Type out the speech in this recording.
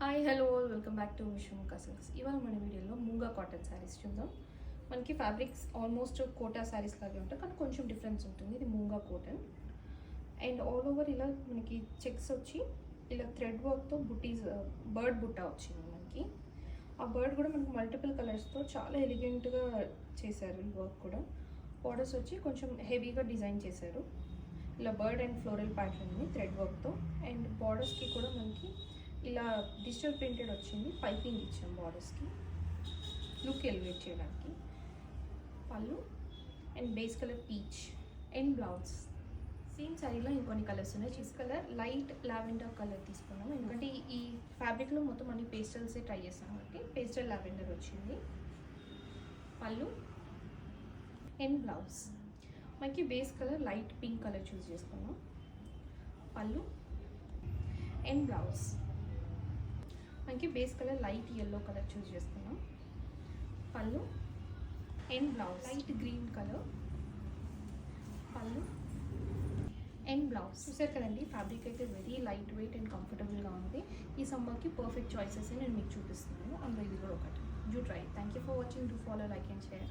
Hi hello welcome back to Vishwamukha silks. ఇవాళ మన వీడియోలో మూంగా కాటన్ శారీస్ చూద్దాం. మనకి ఫ్యాబ్రిక్స్ ఆల్మోస్ట్ కోటా శారీస్ లాగే ఉంటాయి, కానీ కొంచెం డిఫరెన్స్ ఉంటుంది. ఇది మూంగా కాటన్ అండ్ ఆల్ ఓవర్ ఇలా మనకి చెక్స్ వచ్చి ఇలా థ్రెడ్ వర్క్తో బుటీస్ బర్డ్ బుట్ట వచ్చింది మనకి. ఆ బర్డ్ కూడా మనకి మల్టిపుల్ కలర్స్తో చాలా ఎలిగెంట్గా చేశారు. ఈ వర్క్ కూడా బార్డర్స్ వచ్చి కొంచెం హెవీగా డిజైన్ చేశారు. ఇలా బర్డ్ అండ్ ఫ్లోరల్ ప్యాటర్న్ని థ్రెడ్ వర్క్తో అండ్ బార్డర్స్కి కూడా మనకి ఇలా డిజిటల్ ప్రింటెడ్ వచ్చింది. పైపింగ్ ఇచ్చాం బార్డర్స్కి లుక్ ఎలివేట్ చేయడానికి. పళ్ళు and base colour peach and blouse. Same శారీలో ఇంకొన్ని కలర్స్ ఉన్నాయి. Cheese colour light lavender colour తీసుకున్నాం, ఎందుకంటే ఈ ఫ్యాబ్రిక్లో మొత్తం అన్ని పేస్టల్సే ట్రై చేస్తాం కాబట్టి పేస్టల్ లావెండర్ వచ్చింది. పళ్ళు అండ్ బ్లౌజ్ మనకి base colour light pink colour చూస్ చేసుకున్నాం. పళ్ళు అండ్ బ్లౌజ్ మనకి base colour light yellow colour చూస్ చేసుకున్నాం. పళ్ళు and blouse light green colour. పళ్ళు అండ్ బ్లౌజ్. చూసారు కదండి, ఫ్యాబ్రిక్ అయితే వెరీ లైట్ వెయిట్ అండ్ కంఫర్టబుల్గా ఉంది. ఈ సమ్మర్కి పర్ఫెక్ట్ చాయిసెస్ నేను మీకు చూపిస్తున్నాను. అందులో ఇది కూడా ఒకటి. Do try. Thank you for watching. Do follow, like and share.